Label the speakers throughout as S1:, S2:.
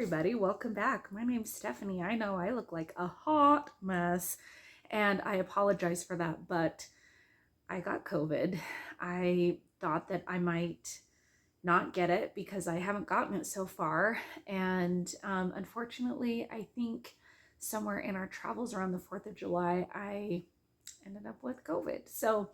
S1: everybody. Welcome back. My name's Stephanie. I know I look like a hot mess and I apologize for that, but I got COVID. I thought that I might not get it because I haven't gotten it so far. And unfortunately, I think somewhere in our travels around the 4th of July, I ended up with COVID. So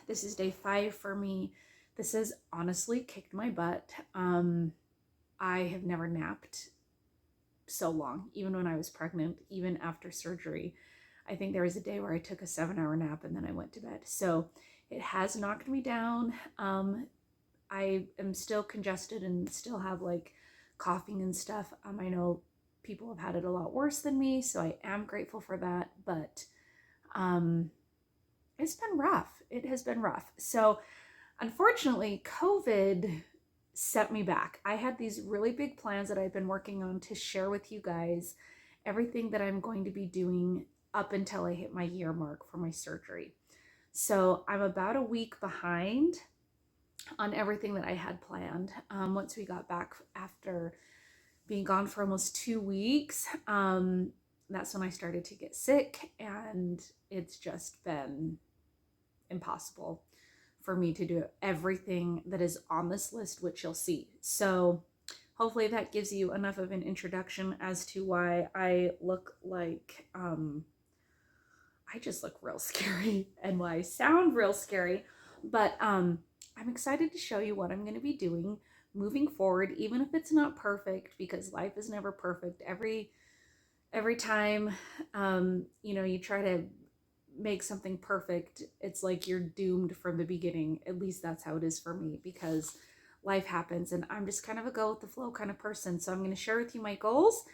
S1: this is day 5 for me. This has honestly kicked my butt. I have never napped so long, even when I was pregnant, even after surgery. I think there was a day where I took a 7-hour nap and then I went to bed. So it has knocked me down. I am still congested and still have like coughing and stuff. I know people have had it a lot worse than me, so I am grateful for that. But it's been rough. It has been rough. So unfortunately, COVID set me back. I had these really big plans that I've been working on to share with you guys everything that I'm going to be doing up until I hit my year mark for my surgery. So I'm about a week behind on everything that I had planned. Once we got back after being gone for almost 2 weeks, that's when I started to get sick, and it's just been impossible for me to do everything that is on this list, which you'll see. So hopefully that gives you enough of an introduction as to why I look like, I just look real scary and why I sound real scary. But I'm excited to show you what I'm going to be doing moving forward, even if it's not perfect, because life is never perfect. Every time, you try to make something perfect, it's like you're doomed from the beginning. At least that's how it is for me, because life happens and I'm just kind of a go with the flow kind of person. So I'm going to share with you my goals,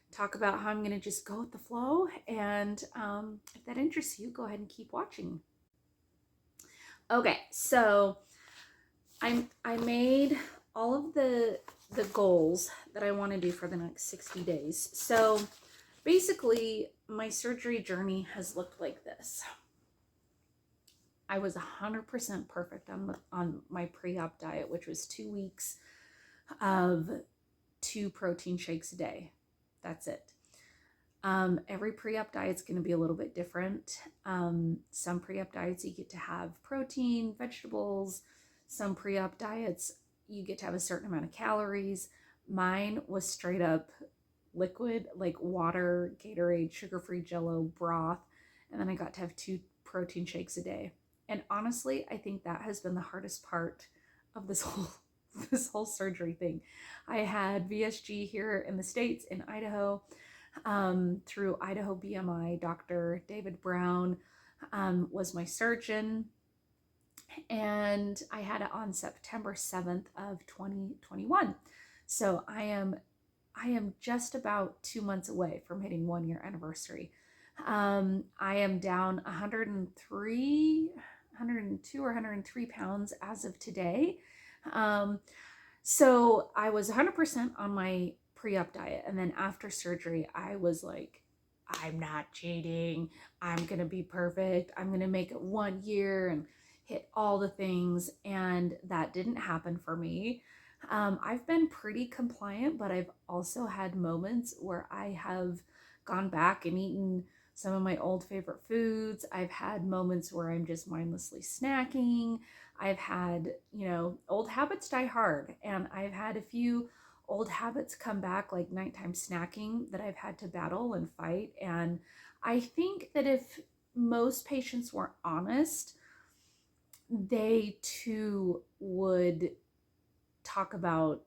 S1: talk about how I'm going to just go with the flow, and if that interests you, go ahead and keep watching. Okay, so I made all of the goals that I want to do for the next 60 days. So basically, my surgery journey has looked like this. I was 100% perfect on my pre-op diet, which was 2 weeks of 2 protein shakes a day. That's it. Every pre-op diet's going to be a little bit different. Some pre-op diets you get to have protein, vegetables. Some pre-op diets you get to have a certain amount of calories. Mine was straight up liquid, like water, Gatorade, sugar-free Jello, broth, and then I got to have 2 protein shakes a day. And honestly, I think that has been the hardest part of this whole surgery thing. I had VSG here in the States, in Idaho, through Idaho BMI. Dr. David Brown was my surgeon, and I had it on September 7th of 2021. So I am just about 2 months away from hitting 1 year anniversary. I am down 102 or 103 pounds as of today. So I was 100% on my pre-op diet. And then after surgery, I was like, I'm not cheating. I'm going to be perfect. I'm going to make it 1 year and hit all the things. And that didn't happen for me. I've been pretty compliant, but I've also had moments where I have gone back and eaten some of my old favorite foods. I've had moments where I'm just mindlessly snacking. I've had, old habits die hard, and I've had a few old habits come back, like nighttime snacking, that I've had to battle and fight. And I think that if most patients were honest, they too would talk about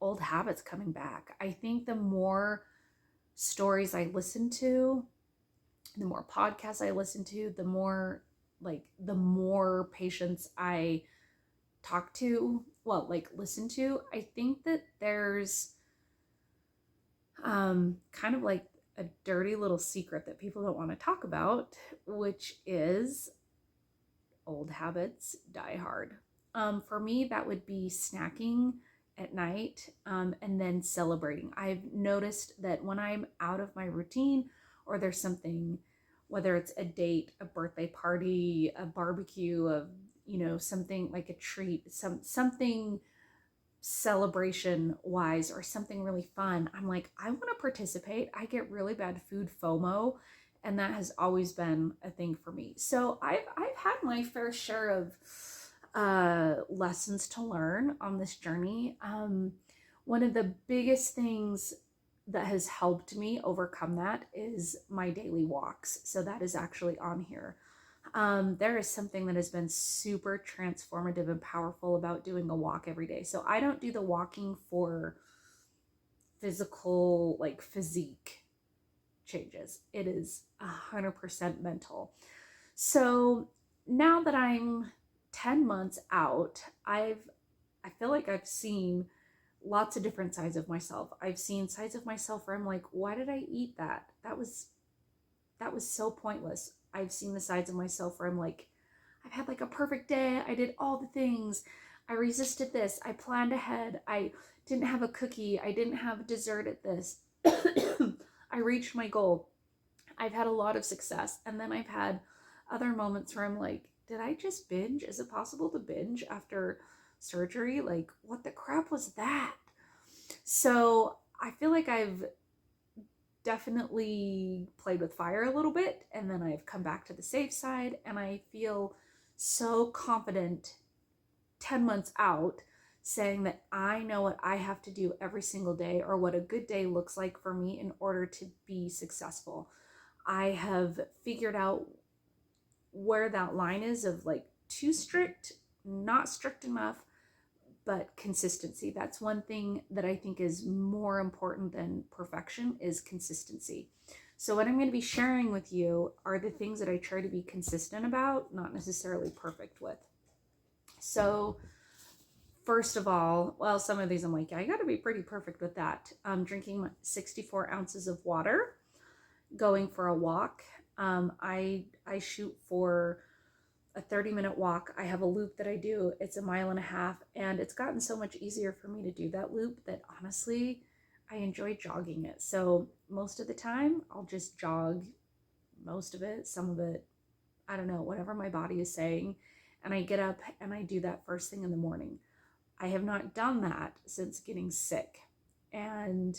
S1: old habits coming back. I think the more stories I listen to, the more podcasts I listen to, the more patients I talk to, listen to, I think that there's kind of like a dirty little secret that people don't want to talk about, which is old habits die hard. For me, that would be snacking at night, and then celebrating. I've noticed that when I'm out of my routine, or there's something, whether it's a date, a birthday party, a barbecue, something like a treat, something celebration wise or something really fun, I'm like, I want to participate. I get really bad food FOMO, and that has always been a thing for me. So I've had my fair share of lessons to learn on this journey. One of the biggest things that has helped me overcome that is my daily walks. So that is actually on here. There is something that has been super transformative and powerful about doing a walk every day. So I don't do the walking for physical, like physique changes. It is 100% mental. So now that I'm 10 months out, I feel like I've seen lots of different sides of myself. I've seen sides of myself where I'm like, why did I eat that? That was so pointless. I've seen the sides of myself where I'm like, I've had like a perfect day. I did all the things. I resisted this. I planned ahead. I didn't have a cookie. I didn't have dessert at this. I reached my goal. I've had a lot of success. And then I've had other moments where I'm like, did I just binge? Is it possible to binge after surgery? Like, what the crap was that? So I feel like I've definitely played with fire a little bit, and then I've come back to the safe side, and I feel so confident 10 months out saying that I know what I have to do every single day, or what a good day looks like for me in order to be successful. I have figured out where that line is of like too strict, not strict enough, but consistency. That's one thing that I think is more important than perfection, is consistency. So what I'm going to be sharing with you are the things that I try to be consistent about, not necessarily perfect with. So first of all, well, some of these I'm like, yeah, I got to be pretty perfect with that. Drinking 64 ounces of water, going for a walk. I shoot for a 30-minute walk. I have a loop that I do. It's 1.5 miles, and it's gotten so much easier for me to do that loop that honestly, I enjoy jogging it. So most of the time, I'll just jog most of it, some of it, I don't know, whatever my body is saying. And I get up and I do that first thing in the morning. I have not done that since getting sick. And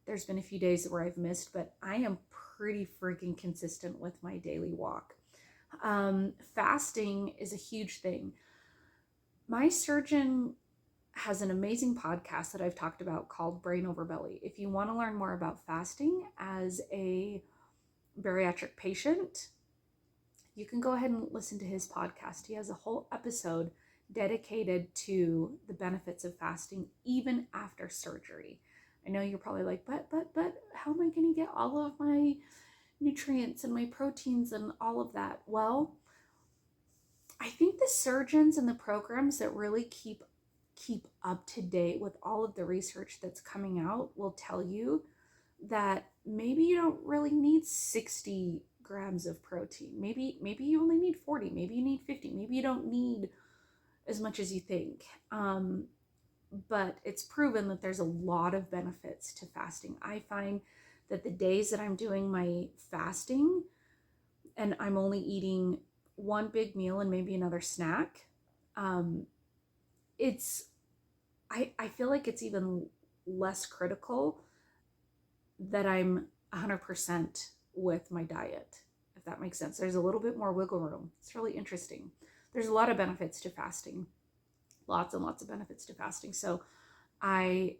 S1: there's been a few days where I've missed, but I am pretty freaking consistent with my daily walk. Fasting is a huge thing. My surgeon has an amazing podcast that I've talked about called Brain Over Belly. If you want to learn more about fasting as a bariatric patient, you can go ahead and listen to his podcast. He has a whole episode dedicated to the benefits of fasting even after surgery. I know you're probably like, but how am I going to get all of my nutrients and my proteins and all of that? Well, I think the surgeons and the programs that really keep up to date with all of the research that's coming out will tell you that maybe you don't really need 60 grams of protein. Maybe you only need 40, maybe you need 50, maybe you don't need as much as you think. But it's proven that there's a lot of benefits to fasting. I find that the days that I'm doing my fasting and I'm only eating one big meal and maybe another snack, I feel like it's even less critical that I'm 100% with my diet, if that makes sense. There's a little bit more wiggle room. It's really interesting. There's a lot of benefits to fasting, lots and lots of benefits to fasting. So I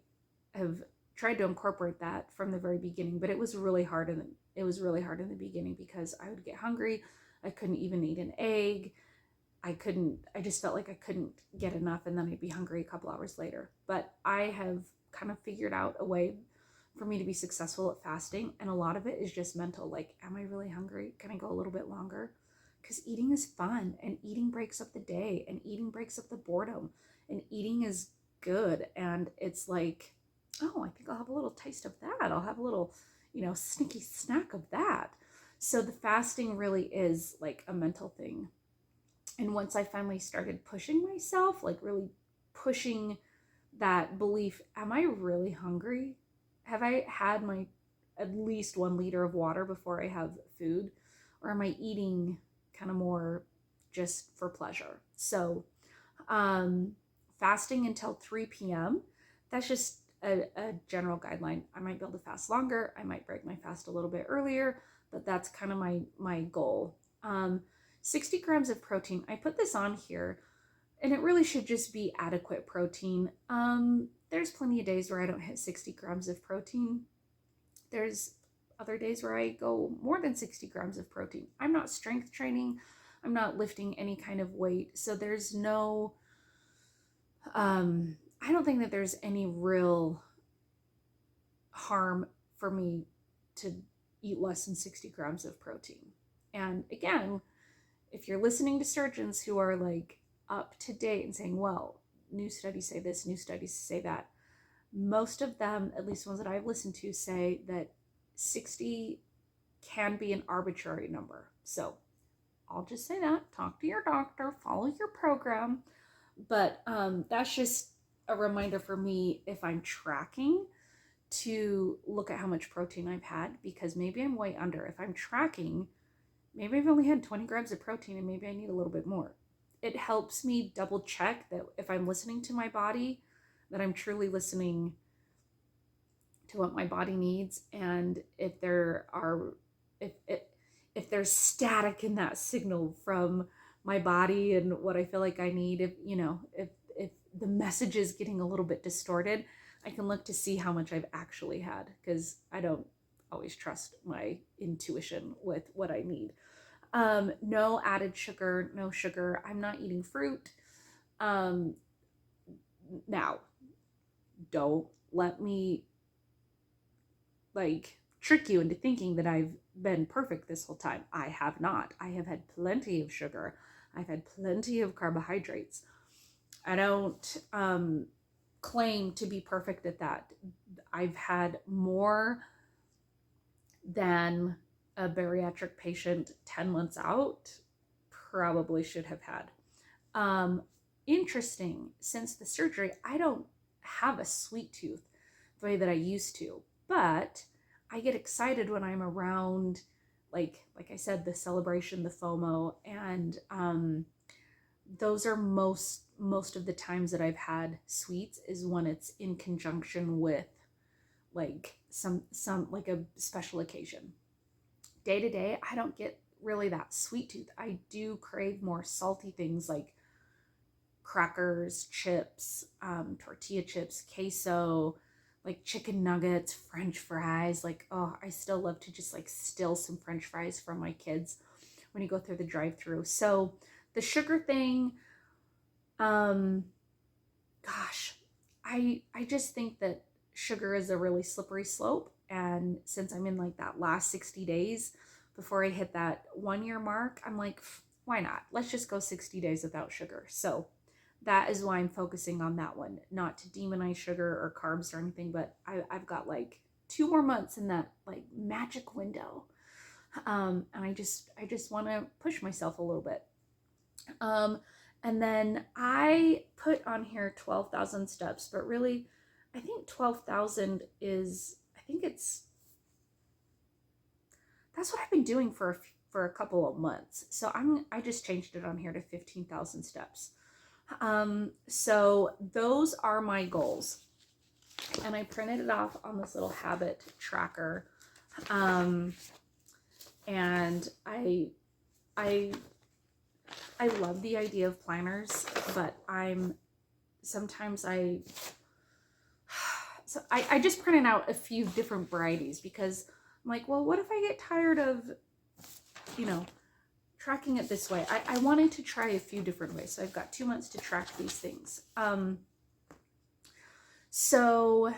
S1: have tried to incorporate that from the very beginning, but it was really hard in the beginning because I would get hungry. I couldn't even eat an egg. I just felt like I couldn't get enough, and then I'd be hungry a couple hours later. But I have kind of figured out a way for me to be successful at fasting, and a lot of it is just mental. Like, am I really hungry? Can I go a little bit longer? Because eating is fun, and eating breaks up the day, and eating breaks up the boredom, and eating is good. And it's like, oh, I think I'll have a little taste of that. I'll have a little, sneaky snack of that. So the fasting really is like a mental thing. And once I finally started pushing myself, like really pushing that belief, am I really hungry? Have I had my at least 1 liter of water before I have food? Or am I eating kind of more just for pleasure? So fasting until 3 p.m. that's just a general guideline. I might be able to fast longer. I might break my fast a little bit earlier, but that's kind of my goal. 60 grams of protein. I put this on here, and it really should just be adequate protein. There's plenty of days where I don't hit 60 grams of protein. There's other days where I go more than 60 grams of protein. I'm not strength training. I'm not lifting any kind of weight. So there's no, I don't think that there's any real harm for me to eat less than 60 grams of protein. And again, if you're listening to surgeons who are like up to date and saying, well, new studies say this, new studies say that, most of them, at least ones that I've listened to, say that 60 can be an arbitrary number. So I'll just say that. Talk to your doctor, follow your program. But that's just a reminder for me, if I'm tracking, to look at how much protein I've had, because maybe I'm way under. If I'm tracking, maybe I've only had 20 grams of protein and maybe I need a little bit more. It helps me double check that if I'm listening to my body, that I'm truly listening to what my body needs. And if there are, if there's static in that signal from my body and what I feel like I need, if the message is getting a little bit distorted, I can look to see how much I've actually had, because I don't always trust my intuition with what I need. No added sugar, no sugar. I'm not eating fruit. Now, don't let me like trick you into thinking that I've been perfect this whole time. I have not. I have had plenty of sugar. I've had plenty of carbohydrates. I don't claim to be perfect at that. I've had more than a bariatric patient 10 months out probably should have had. Interesting, since the surgery, I don't have a sweet tooth the way that I used to, but I get excited when I'm around, like I said, the celebration, the FOMO, and those are most of the times that I've had sweets is when it's in conjunction with like some like a special occasion. Day to day, I don't get really that sweet tooth. I do crave more salty things like crackers, chips, tortilla chips, queso, like chicken nuggets, French fries. Like, oh, I still love to just like steal some French fries from my kids when you go through the drive-through. So the sugar thing, gosh, I just think that sugar is a really slippery slope. And since I'm in like that last 60 days before I hit that 1 year mark, I'm like, why not? Let's just go 60 days without sugar. So that is why I'm focusing on that one, not to demonize sugar or carbs or anything, but I've got like 2 more months in that like magic window. And I just want to push myself a little bit. And then I put on here 12,000 steps, but really I think 12,000 is, that's what I've been doing for a couple of months. So I just changed it on here to 15,000 steps. So those are my goals. And I printed it off on this little habit tracker. And I love the idea of planners, but I just printed out a few different varieties, because I'm like, well, what if I get tired of, tracking it this way? I wanted to try a few different ways. So I've got 2 months to track these things. So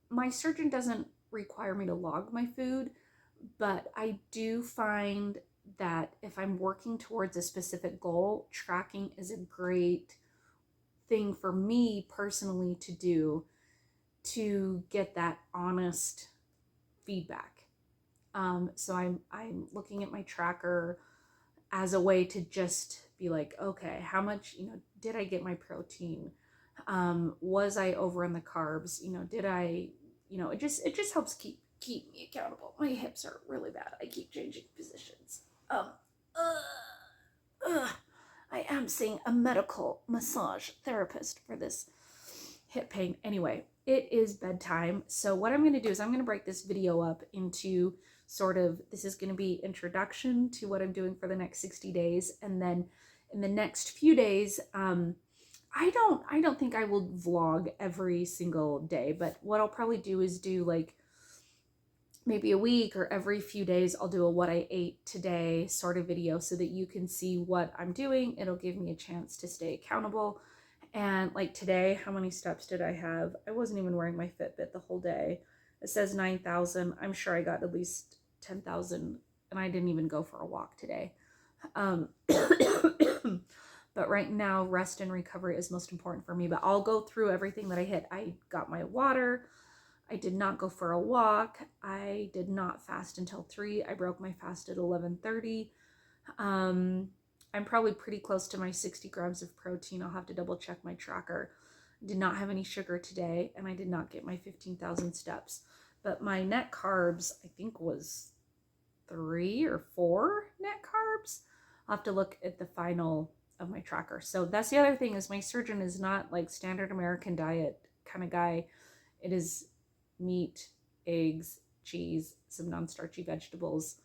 S1: my surgeon doesn't require me to log my food, but I do find that if I'm working towards a specific goal, tracking is a great thing for me personally to do, to get that honest feedback. So I'm looking at my tracker as a way to just be like, okay, how much, did I get my protein? Was I over on the carbs? Did I, it just helps keep me accountable. My hips are really bad. I keep changing positions. I am seeing a medical massage therapist for this hip pain. Anyway, it is bedtime. So what I'm going to do is I'm going to break this video up into sort of, this is going to be introduction to what I'm doing for the next 60 days. And then in the next few days, I don't think I will vlog every single day, but what I'll probably do is do like maybe a week or every few days, I'll do a what I ate today sort of video so that you can see what I'm doing. It'll give me a chance to stay accountable. And like today, how many steps did I have? I wasn't even wearing my Fitbit the whole day. It says 9,000. I'm sure I got at least 10,000, and I didn't even go for a walk today. But right now, rest and recovery is most important for me. But I'll go through everything that I hit. I got my water. I did not go for a walk. I did not fast until 3. I broke my fast at 11:30. I'm probably pretty close to my 60 grams of protein. I'll have to double check my tracker. Did not have any sugar today, and I did not get my 15,000 steps. But my net carbs, I think, was 3 or 4 net carbs. I'll have to look at the final of my tracker. So that's the other thing, is my surgeon is not like standard American diet kind of guy. It is meat, eggs, cheese, some non-starchy vegetables.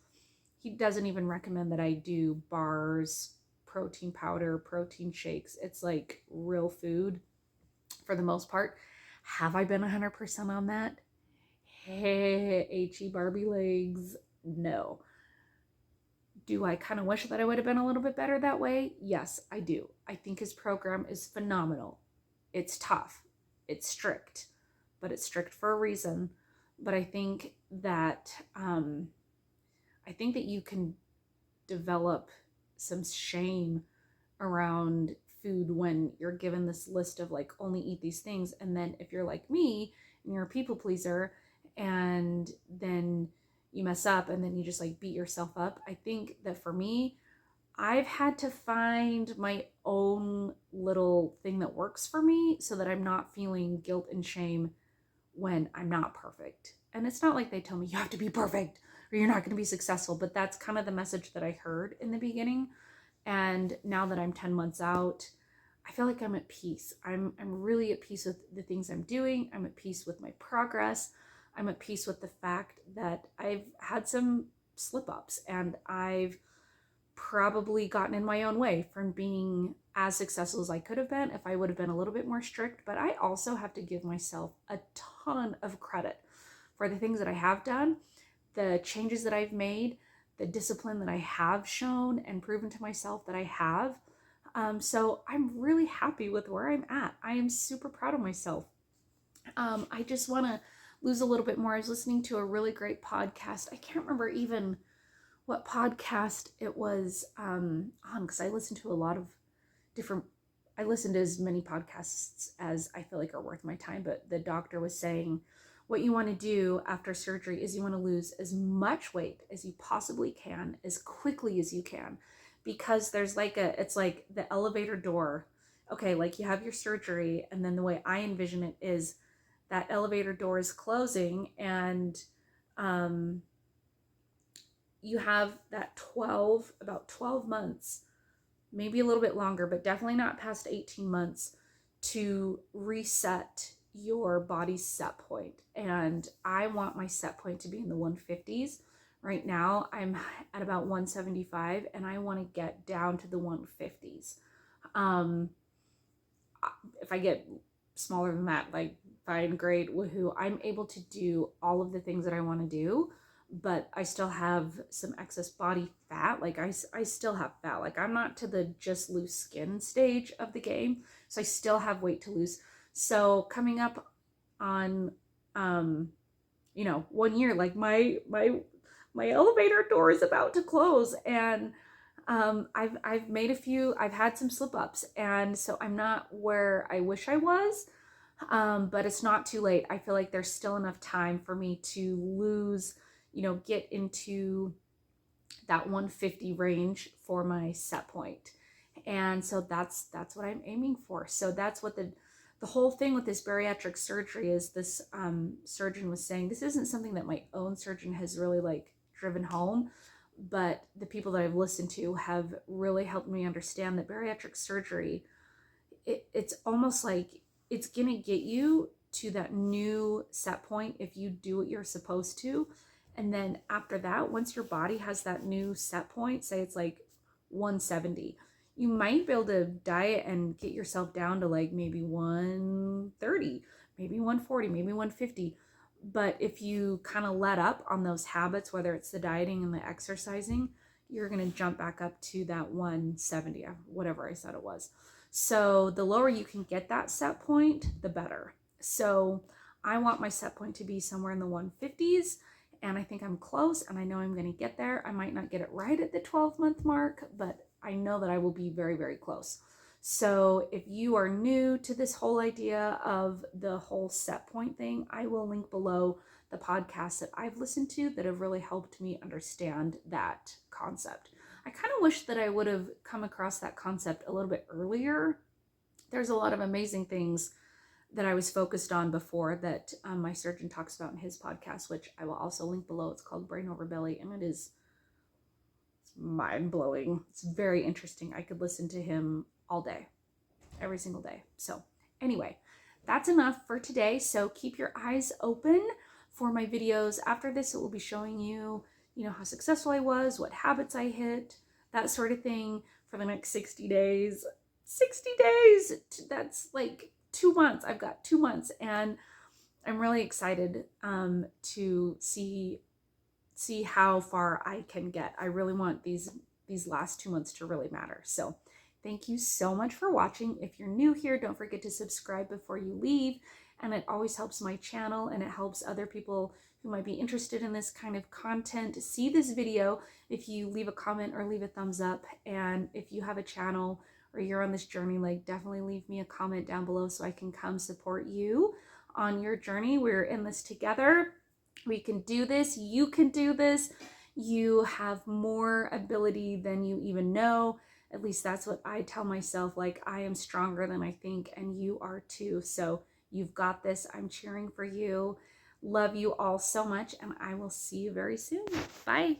S1: He doesn't even recommend that I do bars, protein powder, protein shakes. It's like real food for the most part. Have I been 100% on that? Hey, H-E Barbie legs, no. Do I kind of wish that I would have been a little bit better that way? Yes, I do. I think his program is phenomenal. It's tough. It's strict, but it's strict for a reason. But I think that you can develop some shame around food when you're given this list of like, only eat these things. And then if you're like me and you're a people pleaser and then you mess up and then you just like beat yourself up. I think that for me, I've had to find my own little thing that works for me so that I'm not feeling guilt and shame when I'm not perfect. And it's not like they tell me you have to be perfect or you're not going to be successful, but that's kind of the message that I heard in the beginning. And now that I'm 10 months out, I feel like I'm at peace. I'm really at peace with the things I'm doing. I'm at peace with my progress. I'm at peace with the fact that I've had some slip ups and I've probably gotten in my own way from being as successful as I could have been if I would have been a little bit more strict. But I also have to give myself a ton of credit for the things that I have done, the changes that I've made, the discipline that I have shown and proven to myself that I have. So I'm really happy with where I'm at. I am super proud of myself. I just want to lose a little bit more. I was listening to a really great podcast. I can't remember even what podcast it was on, because I listen to a lot of I listen to as many podcasts as I feel like are worth my time, but the doctor was saying what you want to do after surgery is you want to lose as much weight as you possibly can, as quickly as you can, because there's like it's like the elevator door. Okay, like you have your surgery, and then the way I envision it is that elevator door is closing, and you have that about 12 months, maybe a little bit longer, but definitely not past 18 months to reset your body's set point. And I want my set point to be in the 150s. Right now, I'm at about 175, and I want to get down to the 150s. If I get smaller than that, like fine, great, woohoo. I'm able to do all of the things that I want to do, but I still have some excess body fat. Like I still have fat. Like I'm not to the just loose skin stage of the game. So I still have weight to lose. So coming up on, 1 year, like my elevator door is about to close, and I've had some slip ups, and so I'm not where I wish I was. But it's not too late. I feel like there's still enough time for me to lose, get into that 150 range for my set point. And so that's what I'm aiming for. So that's what the whole thing with this bariatric surgery is. This surgeon was saying, this isn't something that my own surgeon has really like driven home, but the people that I've listened to have really helped me understand that bariatric surgery, it's almost like it's gonna get you to that new set point if you do what you're supposed to. And then after that, once your body has that new set point, say it's like 170, you might be able to diet and get yourself down to like maybe 130, maybe 140, maybe 150. But if you kind of let up on those habits, whether it's the dieting and the exercising, you're going to jump back up to that 170, whatever I said it was. So the lower you can get that set point, the better. So I want my set point to be somewhere in the 150s, and I think I'm close, and I know I'm going to get there. I might not get it right at the 12-month mark, but I know that I will be very, very close. So if you are new to this whole idea of the whole set point thing, I will link below the podcasts that I've listened to that have really helped me understand that concept. I kind of wish that I would have come across that concept a little bit earlier. There's a lot of amazing things that I was focused on before that my surgeon talks about in his podcast, which I will also link below. It's called Brain Over Belly, and it's mind-blowing. It's very interesting. I could listen to him all day, every single day. So anyway, that's enough for today. So keep your eyes open for my videos. After this, it will be showing you, how successful I was, what habits I hit, that sort of thing for the next 60 days. 60 days, that's like 2 months. I've got 2 months, and I'm really excited to see how far I can get. I really want these last 2 months to really matter. So thank you so much for watching. If you're new here, don't forget to subscribe before you leave. And it always helps my channel, and it helps other people who might be interested in this kind of content see this video if you leave a comment or leave a thumbs up. And if you have a channel or you're on this journey, like, definitely leave me a comment down below so I can come support you on your journey. We're in this together. We can do this. You can do this. You have more ability than you even know. At least that's what I tell myself. Like, I am stronger than I think, and you are too. So you've got this. I'm cheering for you. Love you all so much, and I will see you very soon. Bye.